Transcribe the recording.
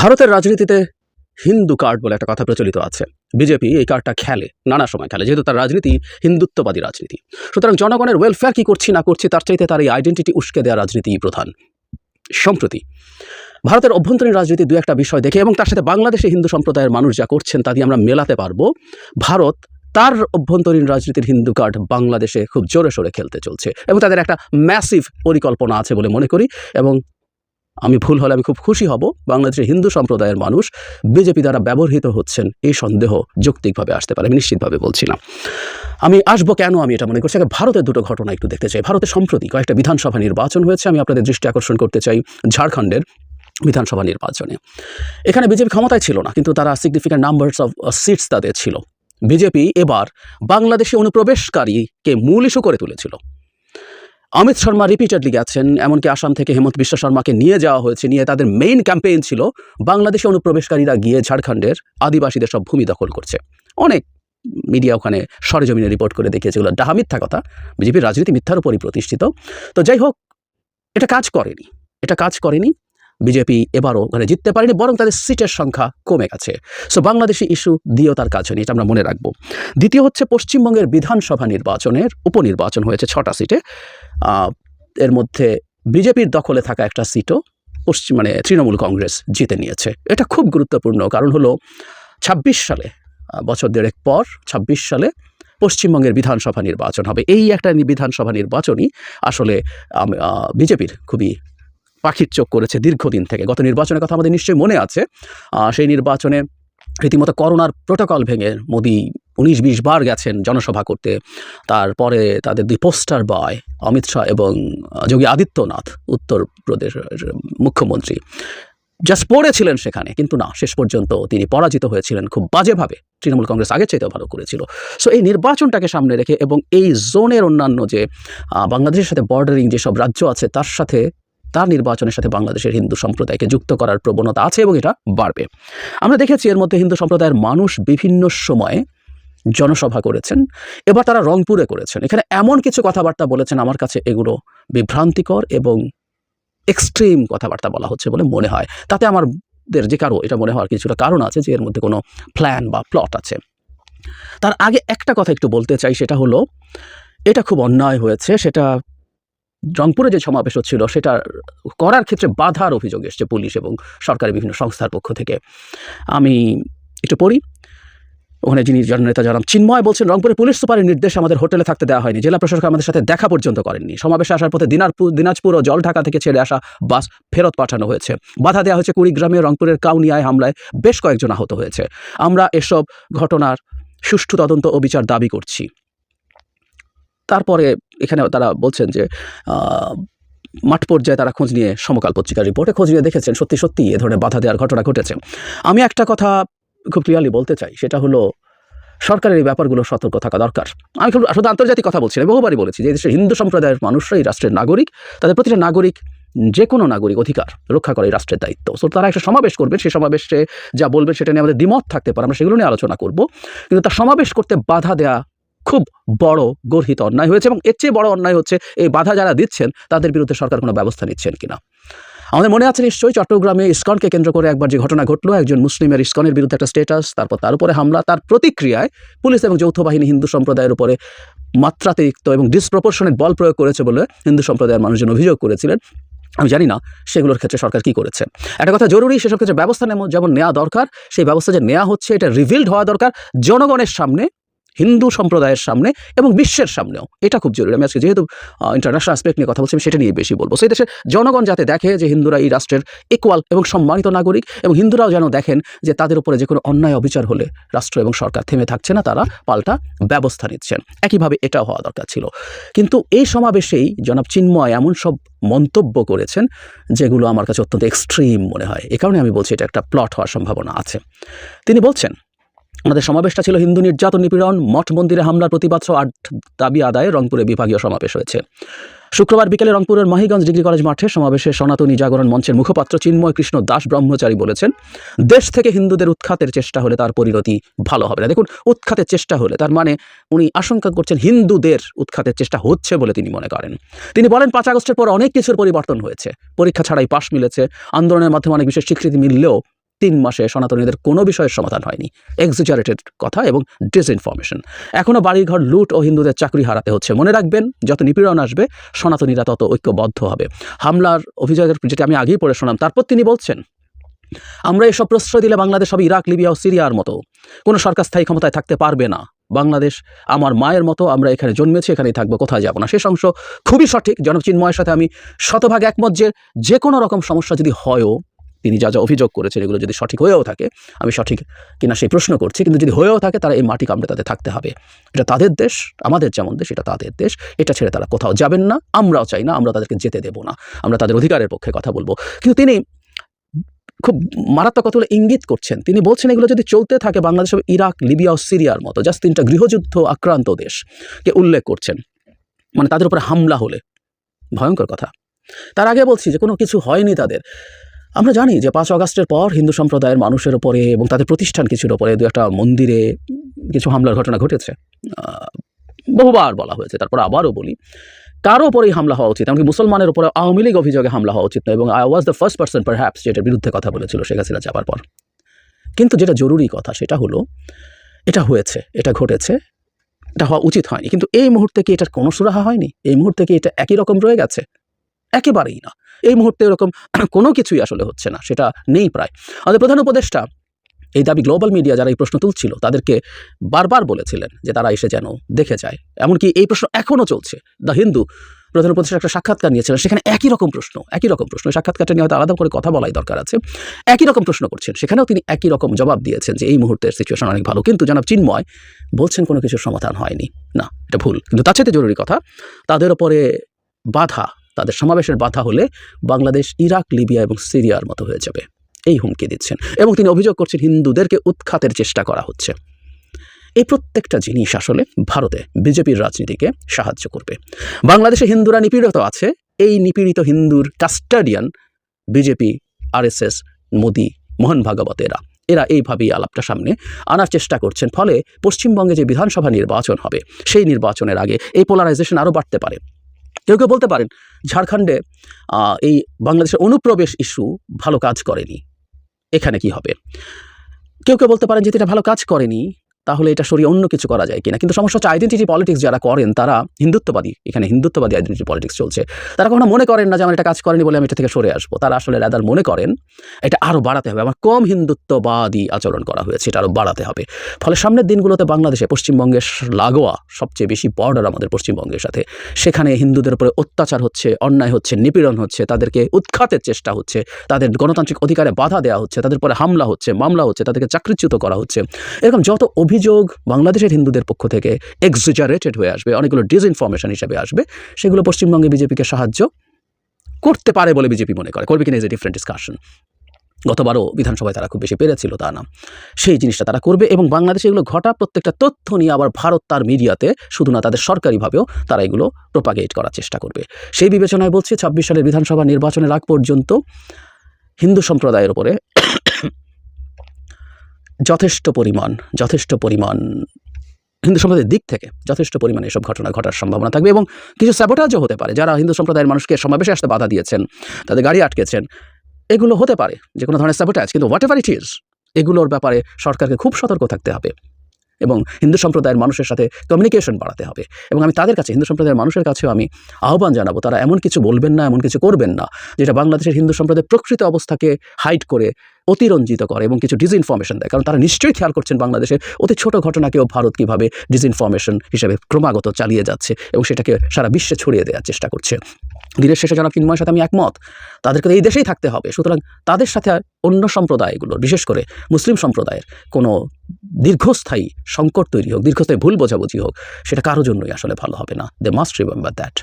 ভারতের রাজনীতিতে হিন্দু কার্ড বলে একটা কথা প্রচলিত আছে। বিজেপি এই কার্ডটা খেলে, নানা সময় খেলে, যেহেতু তার রাজনীতি হিন্দুত্ববাদী রাজনীতি। সুতরাং জনগণের ওয়েলফেয়ার কি করছি না করছি তার চাইতে তার এই আইডেন্টিটি উস্কে দেওয়া রাজনীতিই প্রধান। সম্প্রতি ভারতের অভ্যন্তরীণ রাজনীতি দু একটা বিষয় দেখে এবং তার সাথে বাংলাদেশে হিন্দু সম্প্রদায়ের মানুষ যা করছেন তা দিয়ে আমরা মেলাতে পারবো ভারত তার অভ্যন্তরীণ রাজনীতির হিন্দু কার্ড বাংলাদেশে খুব জোরে সোরে খেলতে চলছে এবং তাদের একটা ম্যাসিভ পরিকল্পনা আছে বলে মনে করি। এবং আমি ভুল হলে আমি খুব খুশি হব বাংলাদেশের হিন্দু সম্প্রদায়ের মানুষ বিজেপি দ্বারা ব্যবহৃত হচ্ছেন এই সন্দেহ যৌক্তিকভাবে আসতে পারে, আমি নিশ্চিতভাবে বলছি না। আমি আসবো কেন আমি এটা মনে করছি, ভারতের দুটো ঘটনা একটু দেখতে চাই। ভারতের সম্প্রতি কয়েকটা বিধানসভা নির্বাচন হয়েছে, আমি আপনাদের দৃষ্টি আকর্ষণ করতে চাই ঝাড়খণ্ডের বিধানসভা নির্বাচনে। এখানে বিজেপি ক্ষমতায় ছিল না, কিন্তু তারা সিগনিফিক্যান্ট নাম্বারস অফ সিটস তাদের ছিল। বিজেপি এবার বাংলাদেশে অনুপ্রবেশকারীকে মূল ইস্যু করে তুলেছিল। অমিত শর্মা রিপিটেডলি গেছেন, এমনকি আসাম থেকে হেমন্ত বিশ্ব শর্মাকে নিয়ে যাওয়া হয়েছে, নিয়ে তাদের মেইন ক্যাম্পেইন ছিল বাংলাদেশে অনুপ্রবেশকারীরা গিয়ে ঝাড়খণ্ডের আদিবাসীদের সব ভূমি দখল করছে। অনেক মিডিয়া ওখানে সরেজমিনে রিপোর্ট করে দেখিয়েছে, এগুলো ডাহা মিথ্যা কথা। বিজেপির রাজনীতি মিথ্যার উপরই প্রতিষ্ঠিত। তো যাই হোক, এটা কাজ করেনি। বিজেপি এবারও ওখানে জিততে পারেনি, বরং তাদের সিটের সংখ্যা কমে গেছে। সো বাংলাদেশি ইস্যু দিয়েও তার কাজ হয়নি, এটা আমরা মনে রাখবো। দ্বিতীয় হচ্ছে পশ্চিমবঙ্গের বিধানসভা নির্বাচনের উপনির্বাচন হয়েছে 6টা সিটে। এর মধ্যে বিজেপির দখলে থাকা একটা সিটও তৃণমূল কংগ্রেস জিতে নিয়েছে। এটা খুব গুরুত্বপূর্ণ, কারণ হলো 26 সালে, বছর দেড়েক পর 26 সালে পশ্চিমবঙ্গের বিধানসভা নির্বাচন হবে। এই একটা বিধানসভা নির্বাচনই আসলে বিজেপির খুবই পাখির চোখ করেছে দীর্ঘদিন থেকে। গত নির্বাচনের কথা আমাদের নিশ্চয়ই মনে আছে। সেই নির্বাচনে রীতিমতো করোনার প্রোটোকল ভেঙে মোদি 19-20 বার গেছেন জনসভা করতে। তারপরে তাদের দুই পোস্টার বয় অমিত শাহ এবং যোগী আদিত্যনাথ, উত্তরপ্রদেশের মুখ্যমন্ত্রী, জাস্ট পড়েছিলেন সেখানে, কিন্তু না, শেষ পর্যন্ত তিনি পরাজিত হয়েছিলেন খুব বাজেভাবে। তৃণমূল কংগ্রেস আগের চাইতেও ভালো করেছিল। সো এই নির্বাচনটাকে সামনে রেখে এবং এই জোনের অন্যান্য যে বাংলাদেশের সাথে বর্ডারিং যেসব রাজ্য আছে তার নির্বাচনের সাথে বাংলাদেশের হিন্দু সম্প্রদায়কে যুক্ত করার প্রবণতা আছে এবং এটা বাড়বে। আমরা দেখেছি এর মধ্যে হিন্দু সম্প্রদায়ের মানুষ বিভিন্ন সময়ে জনসভা করেছেন। এবার তারা রংপুরে করেছেন। এখানে এমন কিছু কথাবার্তা বলেছেন, আমার কাছে এগুলো বিভ্রান্তিকর এবং এক্সট্রিম কথাবার্তা বলা হচ্ছে বলে মনে হয়। তাতে আমাদের যে কারো এটা মনে হওয়ার কিছুটা কারণ আছে যে এর মধ্যে কোনো প্ল্যান বা প্লট আছে। তার আগে একটা কথা একটু বলতে চাই, সেটা হলো এটা খুব অন্যায় হয়েছে। সেটা রংপুরে যে সমাবেশ হচ্ছিল সেটা করার ক্ষেত্রে বাধার অভিযোগ এসছে পুলিশ এবং সরকারি বিভিন্ন সংস্থার পক্ষ থেকে। আমি একটু পড়ি। ওখানে যিনি জননেতা জনাব চিন্ময় বলছেন, রংপুরে পুলিশ সুপারের নির্দেশ আমাদের হোটেলে থাকতে দেওয়া হয়নি। জেলা প্রশাসক আমাদের সাথে দেখা পর্যন্ত করেননি। সমাবেশে আসার পথে দিনাজপুর ও জলঢাকা থেকে ছেড়ে আসা বাস ফেরত পাঠানো হয়েছে। বাধা দেওয়া হয়েছে কুড়িগ্রামে। রংপুরের কাউনিয়ায় হামলায় বেশ কয়েকজন আহত হয়েছে। আমরা এসব ঘটনার সুষ্ঠু তদন্ত ও বিচার দাবি করছি। তারপরে এখানে তারা বলছেন যে মাঠ পর্যায়ে তারা খোঁজ নিয়ে, সমকাল পত্রিকার রিপোর্টে খোঁজ নিয়ে দেখেছেন সত্যি এ ধরনের বাধা দেওয়ার ঘটনা ঘটেছে। আমি একটা কথা খুব ক্লিয়ারলি বলতে চাই, সেটা হলো সরকারের এই ব্যাপারগুলো সতর্ক থাকা দরকার। আমি শুধু আন্তর্জাতিক কথা বলছি না, বহুবারই বলেছি যে দেশের হিন্দু সম্প্রদায়ের মানুষরা এই রাষ্ট্রের নাগরিক। তাদের প্রতিটা নাগরিক, যে কোনো নাগরিক অধিকার রক্ষা করে এই রাষ্ট্রের দায়িত্ব। সো তারা একটা সমাবেশ করবেন, সেই সমাবেশে যা বলবেন সেটা নিয়ে আমাদের দ্বিমত থাকতে পারে, আমরা সেগুলো নিয়ে আলোচনা করব। কিন্তু তার সমাবেশ করতে বাধা দেওয়া খুব বড় গর্হিত অন্যায় হয়েছে এবং এর চেয়ে বড় অন্যায় হচ্ছে এই বাধা যারা দিচ্ছেন তাদের বিরুদ্ধে সরকার কোনো ব্যবস্থা নিচ্ছেন কিনা। আমাদের মনে আছে নিশ্চয়ই চট্টগ্রামে ইসকনকে কেন্দ্র করে একবার যে ঘটনা ঘটলো, একজন মুসলিমের ইসকনের বিরুদ্ধে একটা স্ট্যাটাস, তারপর তার উপরে হামলা, তার প্রতিক্রিয়ায় পুলিশ এবং যৌথ বাহিনী হিন্দু সম্প্রদায়ের উপরে মাত্রাতিরিক্ত এবং ডিসপ্রপোর্শনেট বল প্রয়োগ করেছে বলে হিন্দু সম্প্রদায়ের মানুষজন অভিযোগ করেছিলেন। আমি জানি না সেগুলোর ক্ষেত্রে সরকার কি করেছে। একটা কথা জরুরি, সেসব ক্ষেত্রে ব্যবস্থা যেমন নেওয়া দরকার, সেই ব্যবস্থা যে নেওয়া হচ্ছে এটা রিভিলড হওয়া দরকার জনগণের সামনে, হিন্দু সম্প্রদায়ের সামনে এবং বিশ্বের সামনেও। এটা খুব জরুরি। আমি আজকে যেহেতু ইন্টারন্যাশনাল অ্যাসপেক্ট নিয়ে কথা বলছি, আমি সেটা নিয়ে বেশি বলবো। সেই দেশের জনগণ যাতে দেখে যে হিন্দুরা এই রাষ্ট্রের ইকুয়াল এবং সম্মানিত নাগরিক, এবং হিন্দুরাও যেন দেখেন যে তাদের উপরে যে কোনো অন্যায় অবিচার হলে রাষ্ট্র এবং সরকার থেমে থাকছে না, তারা পাল্টা ব্যবস্থা নিচ্ছেন। একইভাবে এটাও হওয়া দরকার ছিল। কিন্তু এই সমাবেশেই জনাব চিন্ময় এমন সব মন্তব্য করেছেন যেগুলো আমার কাছে অত্যন্ত এক্সট্রিম মনে হয়। এ কারণে আমি বলছি এটা একটা প্লট হওয়ার সম্ভাবনা আছে। তিনি বলছেন, আমাদের সমাবেশটা ছিল হিন্দু নির্যাতন, নিপীড়ন, মঠ মন্দিরে হামলার প্রতিবাদ সহ 8 দাবি আদায়ে রংপুরে বিভাগীয় সমাবেশ হয়েছে। শুক্রবার বিকেলে রংপুরের মাহিগঞ্জ ডিগ্রি কলেজ মাঠে সমাবেশে সনাতনী জাগরণ মঞ্চের মুখপাত্র চিন্ময় কৃষ্ণ দাস ব্রহ্মচারী বলেছেন, দেশ থেকে হিন্দুদের উৎখাতের চেষ্টা হলে তার পরিণতি ভালো হবে না। দেখুন, উৎখাতের চেষ্টা হলে তার মানে উনি আশঙ্কা করছেন হিন্দুদের উৎখাতের চেষ্টা হচ্ছে বলে তিনি মনে করেন। তিনি বলেন, 5 আগস্টের পর অনেক কিছুর পরিবর্তন হয়েছে। পরীক্ষা ছাড়াই পাশ মিলেছে। আন্দোলনের মাধ্যমে অনেক বিশেষ স্বীকৃতি মিললেও 3 মাসে সনাতনীদের কোনো বিষয়ের সমাধান হয়নি। এক্সাজারেটেড কথা এবং ডিসইনফরমেশন। এখনও বাড়িঘর লুট ও হিন্দুদের চাকরি হারাতে হচ্ছে। মনে রাখবেন, যত নিপীড়ন আসবে সনাতনীরা তত ঐক্যবদ্ধ হবে। হামলার অভিযোগের যেটা আমি আগেই পড়ে শোনাম, তারপর তিনি বলছেন, আমরা এসব প্রশ্রয় দিলে বাংলাদেশ হবে ইরাক, লিবিয়া ও সিরিয়ার মতো। কোনো সরকার স্থায়ী ক্ষমতায় থাকতে পারবে না। বাংলাদেশ আমার মায়ের মতো, আমরা এখানে জন্মেছি, এখানেই থাকবো, কোথায় যাব না। শেষ অংশ খুবই সঠিক। জনাব চিন্ময়ের সাথে আমি শতভাগ একমত যে কোনো রকম সমস্যা যদি হয়ও, তিনি যা যা অভিযোগ করেছেন এগুলো যদি সঠিক হয়েও থাকে, আমি সঠিক কিনা সেই প্রশ্ন করছি, কিন্তু যদি হয়েও থাকে তারা এই মাটি কামড়ে তাদের থাকতে হবে। এটা তাদের দেশ, আমাদের যেমন দেশ, এটা তাদের দেশ। এটা ছেড়ে তারা কোথাও যাবেন না, আমরাও চাই না, আমরা তাদেরকে যেতে দেব না। আমরা তাদের অধিকারের পক্ষে কথা বলবো। কিন্তু তিনি খুব মারাত্মক কথাগুলো ইঙ্গিত করছেন। তিনি বলছেন এগুলো যদি চলতে থাকে বাংলাদেশ হবে ইরাক, লিবিয়া ও সিরিয়ার মতো, জাস্ট 3টা গৃহযুদ্ধ আক্রান্ত দেশকে উল্লেখ করছেন। মানে তাদের উপরে হামলা হলে ভয়ঙ্কর কথা। তার আগে বলছি যে কোনো কিছু হয়নি তাদের। আমরা জানি যে 5 আগস্টের পর হিন্দু সম্প্রদায়ের মানুষের উপরে এবং তাদের প্রতিষ্ঠান কিছুর উপরে 2-একটা মন্দিরে কিছু হামলার ঘটনা ঘটেছে। বহুবার বলা হয়েছে, তারপর আবারও বলি, কারো উপরেই হামলা হওয়া উচিত, এমনকি মুসলমানের উপরে আওয়ামী লীগ অভিযোগে হামলা হওয়া উচিত না। এবং I was the first person perhaps যেটার বিরুদ্ধে কথা বলেছিল শেখ হাসিনা যাবার পর। কিন্তু যেটা জরুরি কথা সেটা হলো, এটা হয়েছে, এটা ঘটেছে, এটা হওয়া উচিত হয়নি। কিন্তু এই মুহূর্তে কি এটার কোনো সুরাহা হয়নি? এই মুহূর্তে কি এটা একই রকম রয়ে গেছে? একেবারেই না। এই মুহূর্তে এরকম কোনো কিছুই আসলে হচ্ছে না, সেটা নেই প্রায়। আমাদের প্রধান উপদেষ্টা এই দাবি গ্লোবাল মিডিয়া যারা এই প্রশ্ন তুলছিল তাদেরকে বারবার বলেছিলেন যে তারা এসে যেন দেখে যায়। এমনকি এই প্রশ্ন এখনও চলছে। দ্য হিন্দু প্রধান উপদেষ্টা একটা সাক্ষাৎকার নিয়েছিলেন, সেখানে একই রকম প্রশ্ন। সাক্ষাৎকারটা নিয়ে হয়তো আলাদা করে কথা বলাই দরকার আছে। একই রকম প্রশ্ন করছেন, সেখানেও তিনি একই রকম জবাব দিয়েছেন যে এই মুহূর্তের সিচুয়েশন অনেক ভালো। কিন্তু জনাব চিন্ময় বলছেন কোনো কিছুর সমাধান হয়নি। না, এটা ভুল। কিন্তু তার চাইতে জরুরি কথা, তাদের ওপরে বাধা, তাদের সমাবেশের বাধা হলে বাংলাদেশ ইরাক, লিবিয়া এবং সিরিয়ার মতো হয়ে যাবে, এই হুমকি দিচ্ছেন। এবং তিনি অভিযোগ করছেন হিন্দুদেরকে উৎখাতের চেষ্টা করা হচ্ছে। এই প্রত্যেকটা জিনিস আসলে ভারতে বিজেপির রাজনীতিকে সাহায্য করবে। বাংলাদেশে হিন্দুরা নিপীড়িত আছে, এই নিপীড়িত হিন্দুর custodian BJP, RSS, Modi, Mohan Bhagwat এরা এইভাবেই আলাপটা সামনে আনার চেষ্টা করছেন। ফলে পশ্চিমবঙ্গে যে বিধানসভা নির্বাচন হবে সেই নির্বাচনের আগে এই পোলারাইজেশন আরও বাড়তে পারে। কেউ কেউ বলতে পারেন ঝাড়খণ্ডে এই বাংলাদেশের অনুপ্রবেশ ইস্যু ভালো কাজ করেনি, এখানে কি হবে? কেউ কেউ বলতে পারেন যে এটা ভালো কাজ করেনি, তাহলে এটা সরিয়ে অন্য কিছু করা যায় কিনা। কিন্তু সমস্যা হচ্ছে আইডেন্টিটি পলিটিক্স যারা করেন তারা হিন্দুত্ববাদী, এখানে হিন্দুত্ববাদী আইডেন্টিটি পলিটিক্স চলছে। তারা কখনো মনে করেন না যে আমার এটা কাজ করেনি বলে আমি এটা থেকে সরে আসবো। তারা আসলে রাদার মনে করেন এটা আরও বাড়াতে হবে, আমার কম হিন্দুত্ববাদী আচরণ করা হয়েছে, এটা আরও বাড়াতে হবে। ফলে সামনের দিনগুলোতে বাংলাদেশে, পশ্চিমবঙ্গের লাগোয়া সবচেয়ে বেশি বর্ডার আমাদের পশ্চিমবঙ্গের সাথে, সেখানে হিন্দুদের উপরে অত্যাচার হচ্ছে, অন্যায় হচ্ছে, নিপীড়ন হচ্ছে, তাদেরকে উৎখাতের চেষ্টা হচ্ছে, তাদের গণতান্ত্রিক অধিকারে বাধা দেওয়া হচ্ছে, তাদের উপরে হামলা হচ্ছে, মামলা হচ্ছে, তাদেরকে চাকরিচ্যুত করা হচ্ছে। এরকম যত অভিযোগ বাংলাদেশের হিন্দুদের পক্ষ থেকে এক্সাজারেটেড হয়ে আসবে, অনেকগুলো ডিসইনফরমেশন হিসেবে আসবে, সেগুলো পশ্চিমবঙ্গে বিজেপিকে সাহায্য করতে পারে বলে বিজেপি মনে করে। করবে কিনা ইজ এ ডিফারেন্ট ডিসকাশন। গতবারও বিধানসভায় তারা খুব বেশি পেরেছিল তা না, সেই জিনিসটা তারা করবে। এবং বাংলাদেশে এগুলো ঘটা প্রত্যেকটা তথ্য নিয়ে আবার ভারত তার মিডিয়াতে, শুধু না তাদের সরকারিভাবেও তারা এগুলো প্রোপাগেট করার চেষ্টা করবে। সেই বিবেচনায় বলছি 26 সালের বিধানসভা নির্বাচনের আগ পর্যন্ত হিন্দু সম্প্রদায়ের উপরে যথেষ্ট পরিমাণ হিন্দু সম্প্রদায়ের দিক থেকে যথেষ্ট পরিমাণে এসব ঘটনা ঘটার সম্ভাবনা থাকবে। এবং কিছু স্যাবোটাজও হতে পারে। যারা হিন্দু সম্প্রদায়ের মানুষকে সমাবেশে আসতে বাধা দিয়েছেন, তাদের গাড়ি আটকেছেন, এগুলো হতে পারে যে কোনো ধরনের স্যাবোটাজ। কিন্তু হোয়াট এভার ইট ইজ, এগুলোর ব্যাপারে সরকারকে খুব সতর্ক থাকতে হবে এবং হিন্দু সম্প্রদায়ের মানুষের সাথে কমিউনিকেশন বাড়াতে হবে। এবং আমি তাদের কাছে, হিন্দু সম্প্রদায়ের মানুষের কাছেও আমি আহ্বান জানাবো, তারা এমন কিছু বলবেন না, এমন কিছু করবেন না যেটা বাংলাদেশের হিন্দু সম্প্রদায়ের প্রকৃত অবস্থাকে হাইড করে, অতিরঞ্জিত করে এবং কিছু ডিসইনফরমেশন দেয়। কারণ তারা নিশ্চয়ই খেয়াল করছেন বাংলাদেশের অতি ছোট ঘটনাকেও ভারত কীভাবে ডিসইনফরমেশন হিসেবে ক্রমাগত চালিয়ে যাচ্ছে এবং সেটাকে সারা বিশ্বে ছড়িয়ে দেওয়ার চেষ্টা করছে। দিনের শেষে জনাব চিন্ময়ের সাথে আমি একমত, তাদেরকে এই দেশেই থাকতে হবে। সুতরাং তাদের সাথে অন্য সম্প্রদায়গুলোর, বিশেষ করে মুসলিম সম্প্রদায়ের কোনো দীর্ঘস্থায়ী সংকট তৈরি হোক, দীর্ঘস্থায়ী ভুল বোঝাবুঝি হোক, সেটা কারোর জন্যই আসলে ভালো হবে না। They must remember that.